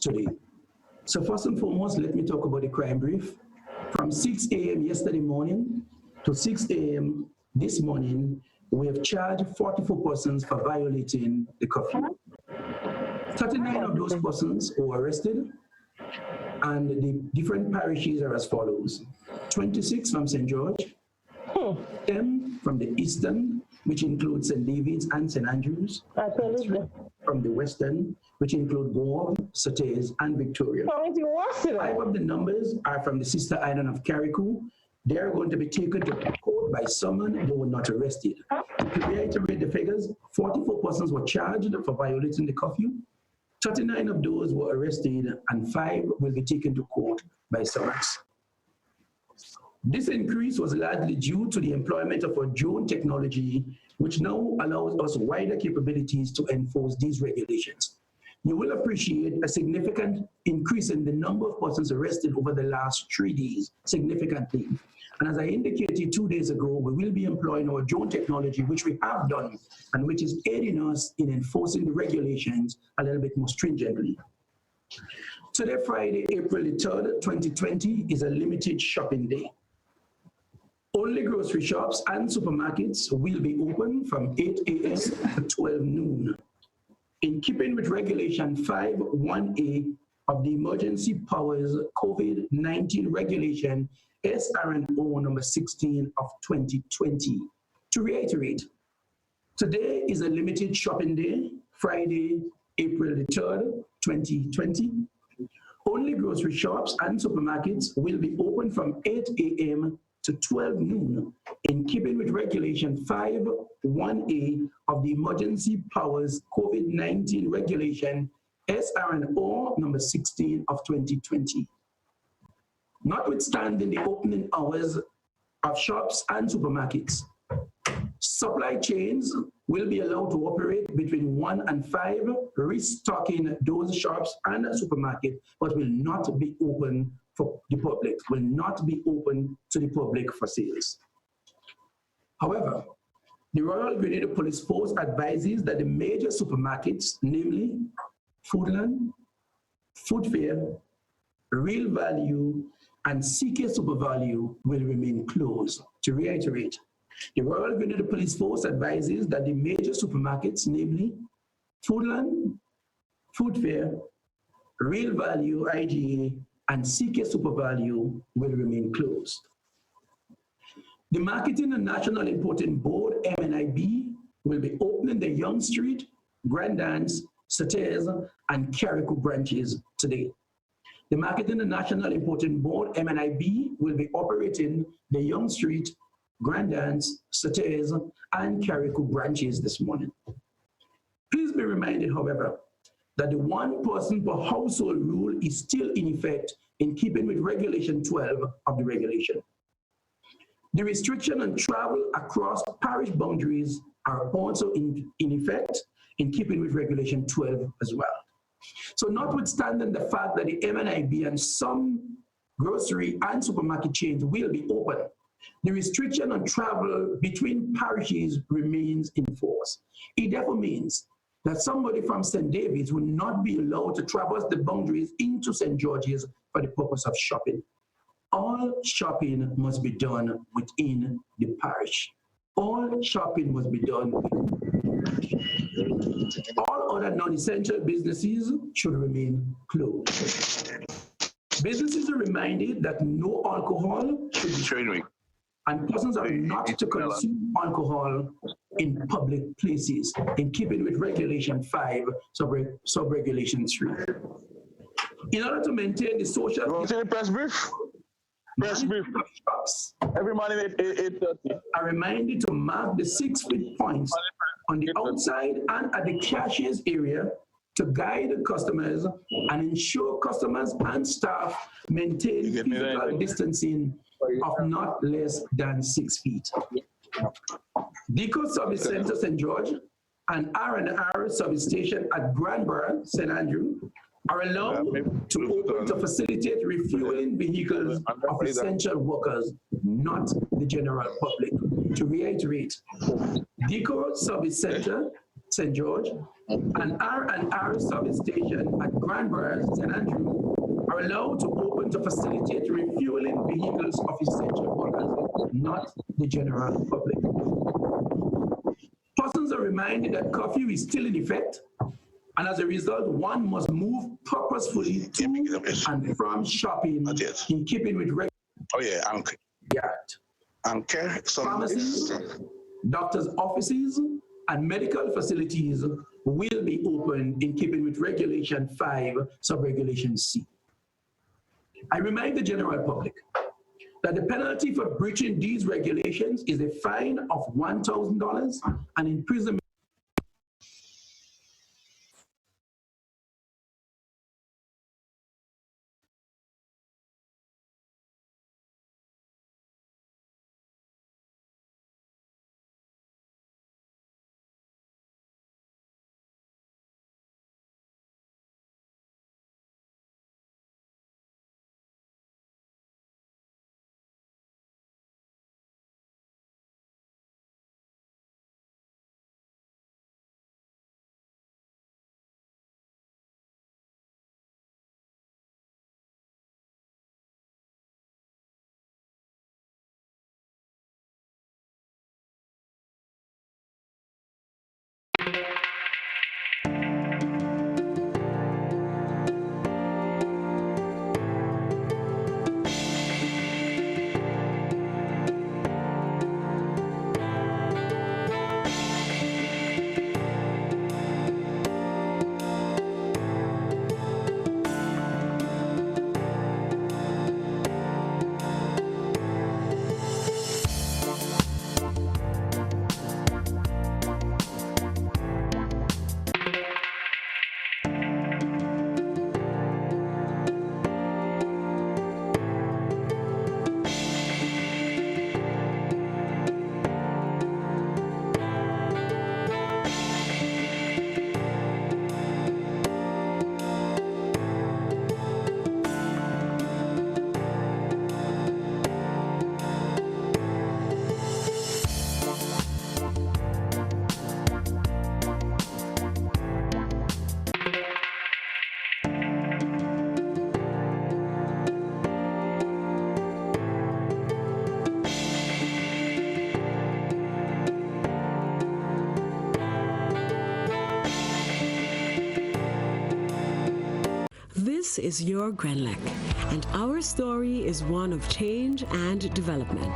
today. So first and foremost, let me talk about the crime brief. From 6 a.m. yesterday morning to 6 a.m. this morning, we have charged 44 persons for violating the curfew. 39 of those persons were arrested, and the different parishes are as follows. 26 from St. George, 10 from the Eastern, which includes St. David's and St. Andrews, from the Western, which include Gore, Surtees, and Victoria. 5 of the numbers are from the sister island of Carriacou. They are going to be taken to court by summon. They were not arrested. To reiterate the figures, 44 persons were charged for violating the curfew. 39 of those were arrested, and 5 will be taken to court by summons. This increase was largely due to the employment of a drone technology, which now allows us wider capabilities to enforce these regulations. You will appreciate a significant increase in the number of persons arrested over the last 3 days, significantly. And as I indicated 2 days ago, we will be employing our drone technology, which we have done, and which is aiding us in enforcing the regulations a little bit more stringently. Today, Friday, April the 3rd, 2020, is a limited shopping day. Only grocery shops and supermarkets will be open from 8 a.m. to 12 noon. In keeping with Regulation 5(1)A of the Emergency Powers COVID-19 Regulation SRNO number 16 of 2020. To reiterate, today is a limited shopping day, Friday, April the 3rd, 2020. Only grocery shops and supermarkets will be open from 8 a.m. to 12 noon, in keeping with Regulation 5(1)A of the Emergency Powers COVID-19 Regulation SRNO number 16 of 2020. Notwithstanding the opening hours of shops and supermarkets, supply chains will be allowed to operate between 1 and 5, restocking those shops and supermarkets, but will not be open for the public, will not be open to the public for sales. However, the Royal Grenada Police Force advises that the major supermarkets, namely Foodland, Food Fair, Real Value, and CK Super Value, will remain closed. To reiterate, the Royal Grenada Police Force advises that the major supermarkets, namely Foodland, Food Fair, Real Value, IGA, and CK Super Value will remain closed. The Marketing and National Importing Board, MNIB, will be opening the Yonge Street, Grandance, Surtees, and Carriacou branches today. The Marketing and National Importing Board, MNIB, will be operating the Yonge Street, Grandance, Surtees, and Carriacou branches this morning. Please be reminded, however, that the 1 person per household rule is still in effect, in keeping with Regulation 12 of the regulation. The restriction on travel across parish boundaries are also in effect, in keeping with Regulation 12 as well. So notwithstanding the fact that the MNIB and some grocery and supermarket chains will be open, the restriction on travel between parishes remains in force. It therefore means that somebody from St. David's will not be allowed to traverse the boundaries into St. George's for the purpose of shopping. All shopping must be done within the parish. All shopping must be done within the parish. All other non-essential businesses should remain closed. Businesses are reminded that no alcohol should be sold, and persons are not to consume alcohol in public places, in keeping with Regulation 5, sub-regulation 3. In order to maintain the social... Press brief? Press brief. Shops, every morning at 8:30. Are reminded to mark the 6-feet points on the outside and at the cashiers area to guide customers and ensure customers and staff maintain physical distancing of not less than 6 feet. Deco Service Center St. George and R&R Service Station at Granborough, St. Andrew, are allowed to open to facilitate refueling vehicles of essential workers, not the general public. To reiterate, Deco Service Center St. George An R&R service station at Granborough, St. Andrew are allowed to open to facilitate refueling vehicles of essential workers, not the general public. Persons are reminded that curfew is still in effect, and as a result, one must move purposefully to and from shopping in keeping with regular. Oh yeah, Anke. Pharmacies, doctors' offices, and medical facilities will be open in keeping with Regulation 5, Subregulation C. I remind the general public that the penalty for breaching these regulations is a fine of $1,000 and imprisonment. This is your Grenlec, and our story is one of change and development.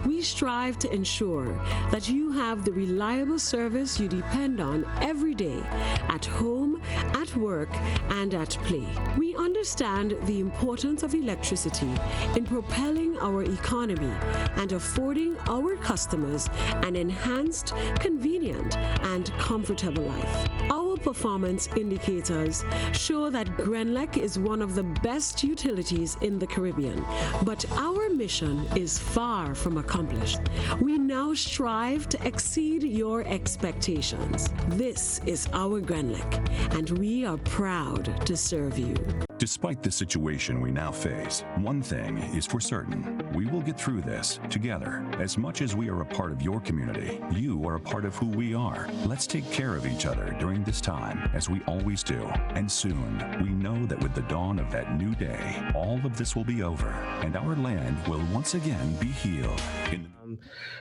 We strive to ensure that you have the reliable service you depend on every day, at home, at work, and at play. We understand the importance of electricity in propelling our economy and affording our customers an enhanced, convenient, and comfortable life. Our performance indicators show that Grenlec is one of the best utilities in the Caribbean, but our mission is far from accomplished. We now strive to exceed your expectations. This is our Grenlec, and we are proud to serve you. Despite the situation we now face, one thing is for certain. We will get through this together. As much as we are a part of your community, you are a part of who we are. Let's take care of each other during this time, as we always do. And soon, we know that with the dawn of that new day, all of this will be over, and our land will once again be healed.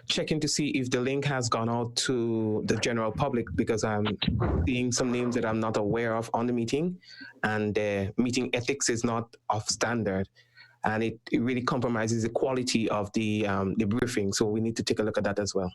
Checking to see if the link has gone out to the general public, because I'm seeing some names that I'm not aware of on the meeting, and meeting ethics is not of standard, and it really compromises the quality of the briefing. So we need to take a look at that as well.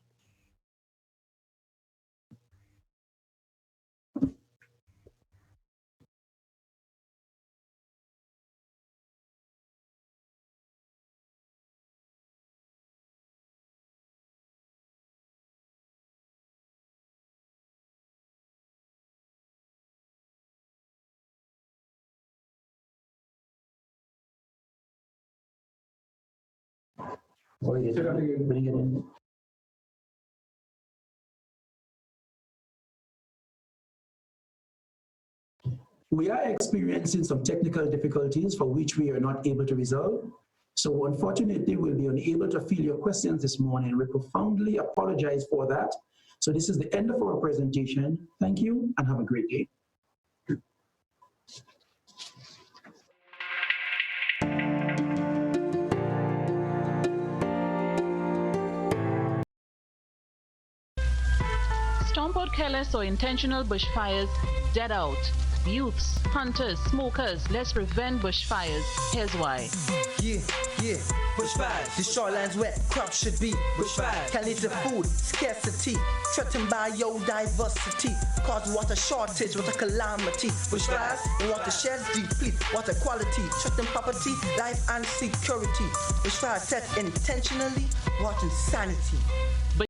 Bring it in. We are experiencing some technical difficulties for which we are not able to resolve. So unfortunately, we'll be unable to field your questions this morning. We profoundly apologize for that. So this is the end of our presentation. Thank you and have a great day. Stomp out careless or intentional bushfires, dead out. Youths, hunters, smokers, let's prevent bushfires. Here's why. Yeah, bushfires. The shorelines where crops should be. Bushfires can lead to food scarcity, threaten biodiversity, cause water shortage, water calamity. Bushfires in watersheds deplete water quality, threaten property, life and security. Bushfires set intentionally, water sanity.